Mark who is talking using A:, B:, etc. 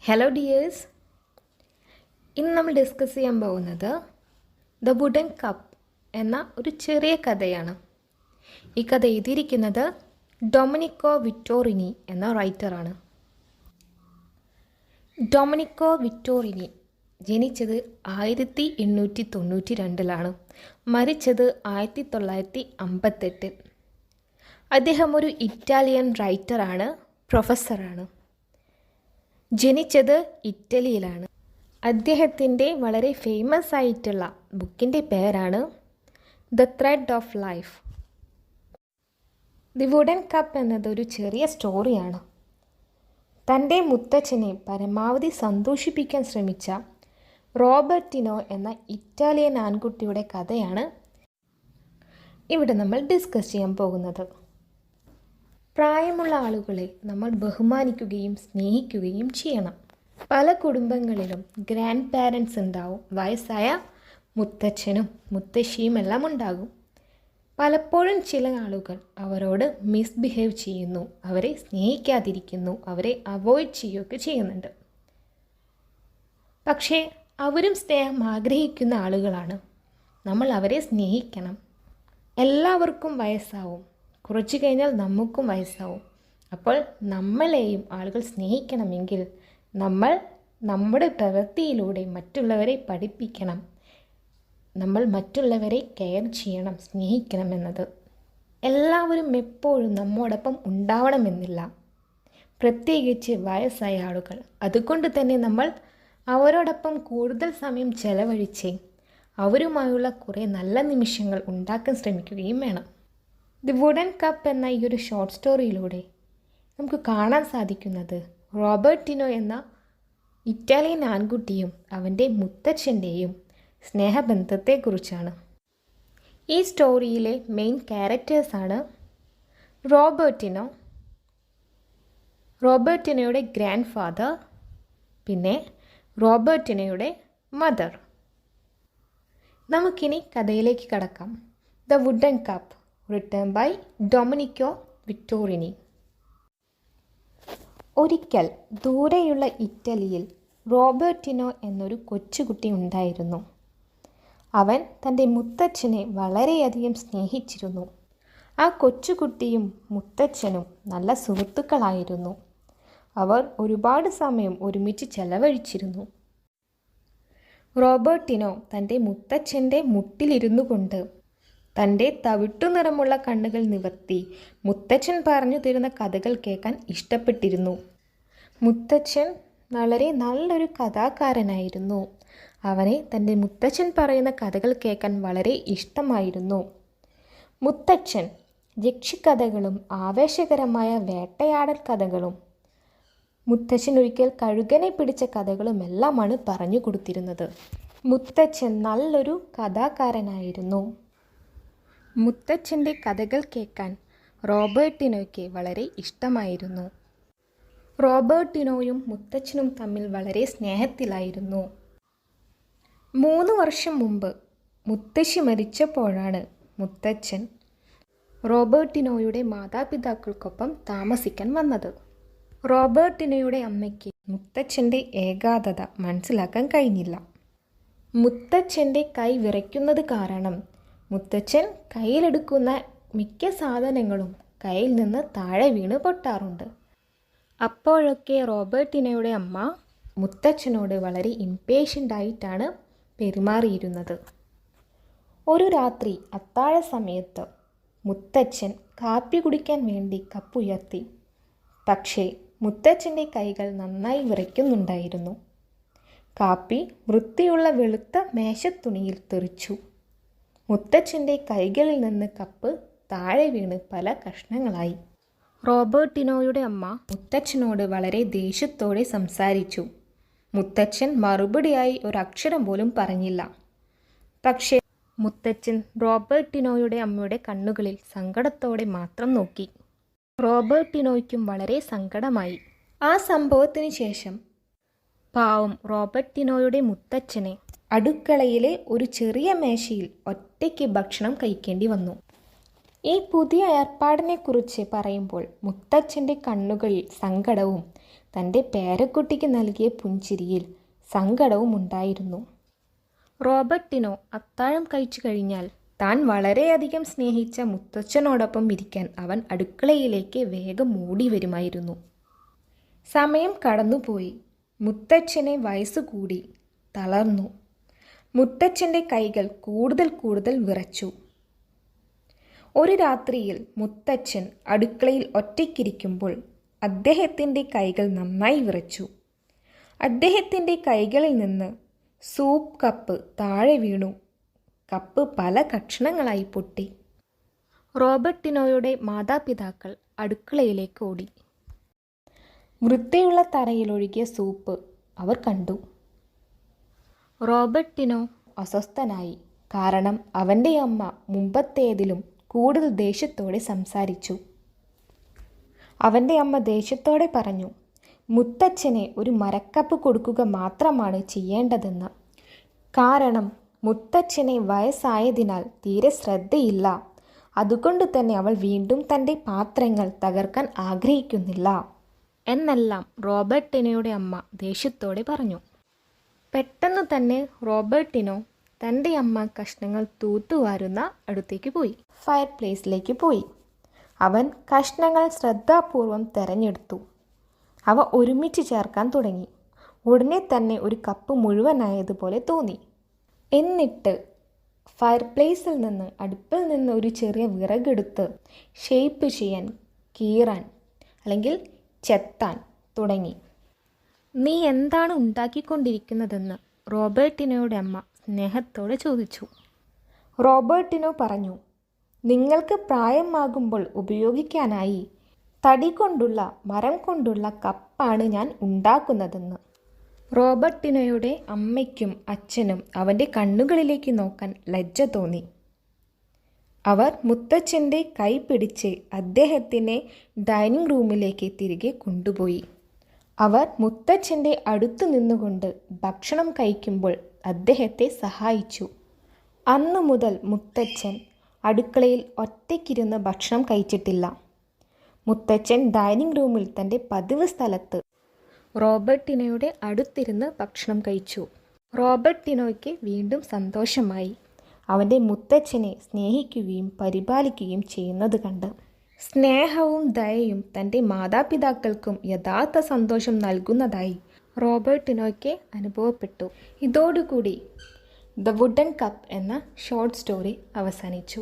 A: Hello dears, ഇന്ന് നമ്മൾ discuss ചെയ്യാൻ പോകുന്നത് ദ വുഡൻ കപ്പ് എന്ന ഒരു ചെറിയ കഥയാണ്. ഈ കഥ എഴുതിയിരിക്കുന്നത് ഡൊമിനിക്കോ വിറ്റോറിനി എന്ന റൈറ്ററാണ്. ഡൊമിനിക്കോ വിറ്റോറിനി ജനിച്ചത് 1892 മരിച്ചത് 1958. അദ്ദേഹം ഒരു ഇറ്റാലിയൻ റൈറ്ററാണ്, പ്രൊഫസറാണ്. ജനിച്ചത് ഇറ്റലിയിലാണ്. അദ്ദേഹത്തിൻ്റെ വളരെ ഫേമസ് ആയിട്ടുള്ള ബുക്കിൻ്റെ പേരാണ് the thread of life. The wooden cup എന്നതൊരു ചെറിയ സ്റ്റോറിയാണ്. തൻ്റെ മുത്തച്ഛനെ പരമാവധി സന്തോഷിപ്പിക്കാൻ ശ്രമിച്ച റോബർട്ടിനോ എന്ന ഇറ്റാലിയൻ ആൺകുട്ടിയുടെ കഥയാണ് ഇവിടെ നമ്മൾ ഡിസ്കസ് ചെയ്യാൻ പോകുന്നത്. പ്രായമുള്ള ആളുകളെ നമ്മൾ ബഹുമാനിക്കുകയും സ്നേഹിക്കുകയും ചെയ്യണം. പല കുടുംബങ്ങളിലും ഗ്രാൻഡ് പാരൻസ് ഉണ്ടാവും, വയസ്സായ മുത്തച്ഛനും മുത്തശ്ശിയും എല്ലാം ഉണ്ടാകും. പലപ്പോഴും ചില ആളുകൾ അവരോട് മിസ്ബിഹേവ് ചെയ്യുന്നു, അവരെ സ്നേഹിക്കാതിരിക്കുന്നു, അവരെ അവോയ്ഡ് ചെയ്യുകയൊക്കെ ചെയ്യുന്നുണ്ട്. പക്ഷേ അവരും സ്നേഹം ആഗ്രഹിക്കുന്ന ആളുകളാണ്. നമ്മൾ അവരെ സ്നേഹിക്കണം. എല്ലാവർക്കും വയസ്സാവും, കുറച്ചു കഴിഞ്ഞാൽ നമുക്കും വയസ്സാവും. അപ്പോൾ നമ്മളെയും ആളുകൾ സ്നേഹിക്കണമെങ്കിൽ നമ്മൾ നമ്മുടെ പ്രവൃത്തിയിലൂടെ മറ്റുള്ളവരെ പഠിപ്പിക്കണം. നമ്മൾ മറ്റുള്ളവരെ കെയർ ചെയ്യണം, സ്നേഹിക്കണം എന്നത്. എല്ലാവരും എപ്പോഴും നമ്മോടൊപ്പം ഉണ്ടാവണമെന്നില്ല, പ്രത്യേകിച്ച് വയസ്സായ ആളുകൾ. അതുകൊണ്ട് തന്നെ നമ്മൾ അവരോടൊപ്പം കൂടുതൽ സമയം ചെലവഴിച്ച് അവരുമായുള്ള കുറേ നല്ല നിമിഷങ്ങൾ ഉണ്ടാക്കാൻ ശ്രമിക്കുകയും വേണം. ദി വുഡൻ കപ്പ് എന്ന ഈ ഒരു ഷോർട്ട് സ്റ്റോറിയിലൂടെ നമുക്ക് കാണാൻ സാധിക്കുന്നത് റോബർട്ടിനോ എന്ന ഇറ്റാലിയൻ ആൺകുട്ടിയും അവൻ്റെ മുത്തച്ഛൻ്റെയും സ്നേഹബന്ധത്തെക്കുറിച്ചാണ്. ഈ സ്റ്റോറിയിലെ മെയിൻ ക്യാരക്ടേഴ്സാണ് റോബർട്ടിനോയുടെ ഗ്രാൻഡ് ഫാദർ, പിന്നെ റോബർട്ടിനോയുടെ മദർ. നമുക്കിനി കഥയിലേക്ക് കടക്കാം. The wooden cup, written by Dominico Vittorini. ഒരിക്കൽ ദൂരെയുള്ള ഇറ്റലിയിൽ റോബർട്ടിനോ എന്നൊരു കൊച്ചുകുട്ടി ഉണ്ടായിരുന്നു. അവൻ തൻ്റെ മുത്തച്ഛനെ വളരെയധികം സ്നേഹിച്ചിരുന്നു. ആ കൊച്ചുകുട്ടിയും മുത്തച്ഛനും നല്ല സുഹൃത്തുക്കളായിരുന്നു. അവർ ഒരുപാട് സമയം ഒരുമിച്ച് ചെലവഴിച്ചിരുന്നു. റോബർട്ടിനോ തൻ്റെ മുത്തച്ഛൻ്റെ മുട്ടിലിരുന്നു കൊണ്ട് തൻ്റെ തവിട്ടു നിറമുള്ള കണ്ണുകൾ നിവർത്തി മുത്തച്ഛൻ പറഞ്ഞു തരുന്ന കഥകൾ കേൾക്കാൻ ഇഷ്ടപ്പെട്ടിരുന്നു. മുത്തച്ഛൻ വളരെ നല്ലൊരു കഥാകാരനായിരുന്നു. അവനെ തൻ്റെ മുത്തച്ഛൻ പറയുന്ന കഥകൾ കേൾക്കാൻ വളരെ ഇഷ്ടമായിരുന്നു. മുത്തച്ഛൻ യക്ഷിക്കഥകളും ആവേശകരമായ വേട്ടയാടൽ കഥകളും മുത്തച്ഛൻ ഒരിക്കൽ കഴുകനെ പിടിച്ച കഥകളുമെല്ലാമാണ് പറഞ്ഞു കൊടുത്തിരുന്നത്. മുത്തച്ഛൻ നല്ലൊരു കഥാകാരനായിരുന്നു. മുത്തച്ഛൻ്റെ കഥകൾ കേൾക്കാൻ റോബർട്ടിനോയ്ക്ക് വളരെ ഇഷ്ടമായിരുന്നു. റോബർട്ടിനോയും മുത്തച്ഛനും തമ്മിൽ വളരെ സ്നേഹത്തിലായിരുന്നു. 3 വർഷം മുമ്പ് മുത്തശ്ശി മരിച്ചപ്പോഴാണ് മുത്തച്ഛൻ റോബർട്ടിനോയുടെ മാതാപിതാക്കൾക്കൊപ്പം താമസിക്കാൻ വന്നത്. റോബർട്ടിനോയുടെ അമ്മയ്ക്ക് മുത്തച്ഛൻ്റെ ഏകാന്തത മനസ്സിലാക്കാൻ കഴിഞ്ഞില്ല. മുത്തച്ഛൻ്റെ കൈ വിറയ്ക്കുന്നത് കാരണം മുത്തച്ഛൻ കയ്യിലെടുക്കുന്ന മിക്ക സാധനങ്ങളും കയ്യിൽ നിന്ന് താഴെ വീണ് പൊട്ടാറുണ്ട്. അപ്പോഴൊക്കെ റോബർട്ടിനോയുടെ അമ്മ മുത്തച്ഛനോട് വളരെ ഇംപേഷ്യൻ്റായിട്ടാണ് പെരുമാറിയിരുന്നത്. ഒരു രാത്രി അത്താഴ സമയത്ത് മുത്തച്ഛൻ കാപ്പി കുടിക്കാൻ വേണ്ടി കപ്പുയർത്തി. പക്ഷേ മുത്തച്ഛൻ്റെ കൈകൾ നന്നായി വിറയ്ക്കുന്നുണ്ടായിരുന്നു. കാപ്പി വൃത്തിയുള്ള വെളുത്ത മേശത്തുണിയിൽ തെറിച്ചു. മുത്തച്ഛൻ്റെ കൈകളിൽ നിന്ന് കപ്പ് താഴെ വീണ് പല കഷ്ണങ്ങളായി. റോബർട്ടിനോയുടെ അമ്മ മുത്തച്ഛനോട് വളരെ ദേഷ്യത്തോടെ സംസാരിച്ചു. മുത്തച്ഛൻ മറുപടിയായി ഒരക്ഷരം പോലും പറഞ്ഞില്ല. പക്ഷേ മുത്തച്ഛൻ റോബർട്ടിനോയുടെ അമ്മയുടെ കണ്ണുകളിൽ സങ്കടത്തോടെ മാത്രം നോക്കി. റോബർട്ടിനോയ്ക്കും വളരെ സങ്കടമായി. ആ സംഭവത്തിന് ശേഷം പാവം റോബർട്ടിനോയുടെ മുത്തച്ഛനെ അടുക്കളയിലെ ഒരു ചെറിയ മേശയിൽ ഒറ്റയ്ക്ക് ഭക്ഷണം കഴിക്കേണ്ടി വന്നു. ഈ പുതിയ ഏർപ്പാടിനെക്കുറിച്ച് പറയുമ്പോൾ മുത്തച്ഛൻ്റെ കണ്ണുകളിൽ സങ്കടവും തൻ്റെ പേരക്കുട്ടിക്ക് നൽകിയ പുഞ്ചിരിയിൽ സങ്കടവും ഉണ്ടായിരുന്നു. റോബർട്ടിനോ അത്താഴം കഴിച്ചു കഴിഞ്ഞാൽ താൻ വളരെയധികം സ്നേഹിച്ച മുത്തച്ഛനോടൊപ്പം ഇരിക്കാൻ അവൻ അടുക്കളയിലേക്ക് വേഗം ഓടി വരുമായിരുന്നു. സമയം കടന്നുപോയി. മുത്തച്ഛനെ വയസ്സുകൂടി, തളർന്നു. മുത്തച്ഛൻ്റെ കൈകൾ കൂടുതൽ വിറച്ചു. ഒരു രാത്രിയിൽ മുത്തച്ഛൻ അടുക്കളയിൽ ഒറ്റയ്ക്കിരിക്കുമ്പോൾ അദ്ദേഹത്തിൻ്റെ കൈകൾ നന്നായി വിറച്ചു. അദ്ദേഹത്തിൻ്റെ കൈകളിൽ നിന്ന് സൂപ്പ് കപ്പ് താഴെ വീണു. കപ്പ് പല കഷണങ്ങളായി പൊട്ടി. റോബർട്ടിനോയുടെ മാതാപിതാക്കൾ അടുക്കളയിലേക്ക് ഓടി. വൃത്തിയുള്ള തറയിലൊഴുകിയ സൂപ്പ് അവർ കണ്ടു. റോബർട്ടിനോ അസ്വസ്ഥനായി. കാരണം അവൻ്റെ അമ്മ മുമ്പത്തേതിലും കൂടുതൽ ദേഷ്യത്തോടെ സംസാരിച്ചു. അവൻ്റെ അമ്മ ദേഷ്യത്തോടെ പറഞ്ഞു, മുത്തച്ഛനെ ഒരു മരക്കപ്പ് കൊടുക്കുക മാത്രമാണ് ചെയ്യേണ്ടതെന്ന്. കാരണം മുത്തച്ഛനെ വയസ്സായതിനാൽ തീരെ ശ്രദ്ധയില്ല. അതുകൊണ്ട് തന്നെ അവൾ വീണ്ടും തൻ്റെ പാത്രങ്ങൾ തകർക്കാൻ ആഗ്രഹിക്കുന്നില്ല എന്നെല്ലാം റോബർട്ടിനോയുടെ അമ്മ ദേഷ്യത്തോടെ പറഞ്ഞു. പെട്ടെന്ന് തന്നെ റോബർട്ടിനോ തൻ്റെ അമ്മ കഷ്ണങ്ങൾ തൂത്തുവാരുന്ന അടുത്തേക്ക് പോയി. ഫയർ പ്ലേസിലേക്ക് പോയി. അവൻ കഷ്ണങ്ങൾ ശ്രദ്ധാപൂർവം തിരഞ്ഞെടുത്തു. അവ ഒരുമിച്ച് ചേർക്കാൻ തുടങ്ങി. ഉടനെ തന്നെ ഒരു കപ്പ് മുഴുവനായതുപോലെ തോന്നി. എന്നിട്ട് ഫയർ പ്ലേസിൽ നിന്ന്, അടുപ്പിൽ നിന്ന് ഒരു ചെറിയ വിറകെടുത്ത് ഷേപ്പ് ചെയ്യാൻ, കീറാൻ അല്ലെങ്കിൽ ചെത്താൻ തുടങ്ങി. നീ എന്താണ് ഉണ്ടാക്കിക്കൊണ്ടിരിക്കുന്നതെന്ന് റോബർട്ടിനോയുടെ അമ്മ സ്നേഹത്തോടെ ചോദിച്ചു. റോബർട്ടിനോ പറഞ്ഞു, നിങ്ങൾക്ക് പ്രായമാകുമ്പോൾ ഉപയോഗിക്കാനായി തടി കൊണ്ടുള്ള, മരം കൊണ്ടുള്ള കപ്പാണ് ഞാൻ ഉണ്ടാക്കുന്നതെന്ന്. റോബർട്ടിനോയുടെ അമ്മയ്ക്കും അച്ഛനും അവൻ്റെ കണ്ണുകളിലേക്ക് നോക്കാൻ ലജ്ജ തോന്നി. അവർ മുത്തച്ഛൻ്റെ കൈ പിടിച്ച് അദ്ദേഹത്തിനെ ഡൈനിങ് റൂമിലേക്ക് തിരികെ കൊണ്ടുപോയി. അവർ മുത്തച്ഛൻ്റെ അടുത്തു നിന്നുകൊണ്ട് ഭക്ഷണം കഴിക്കുമ്പോൾ അദ്ദേഹത്തെ സഹായിച്ചു. അന്നു മുതൽ മുത്തച്ഛൻ അടുക്കളയിൽ ഒറ്റയ്ക്കിരുന്ന് ഭക്ഷണം കഴിച്ചിട്ടില്ല. മുത്തച്ഛൻ ഡൈനിങ് റൂമിൽ തൻ്റെ പതിവ് സ്ഥലത്ത് റോബർട്ടിനോയുടെ അടുത്തിരുന്ന് ഭക്ഷണം കഴിച്ചു. റോബർട്ടിനോയ്ക്ക് വീണ്ടും സന്തോഷമായി. അവൻ്റെ മുത്തച്ഛനെ സ്നേഹിക്കുകയും പരിപാലിക്കുകയും ചെയ്യുന്നത് കണ്ട്. സ്നേഹവും ദയയും തൻ്റെ മാതാപിതാക്കൾക്കും യഥാർത്ഥ സന്തോഷം നൽകുന്നതായി റോബർട്ടിനോയ്ക്ക് അനുഭവപ്പെട്ടു. ഇതോടുകൂടി ദ വുഡൻ കപ്പ് എന്ന ഷോർട്ട് സ്റ്റോറി അവസാനിച്ചു.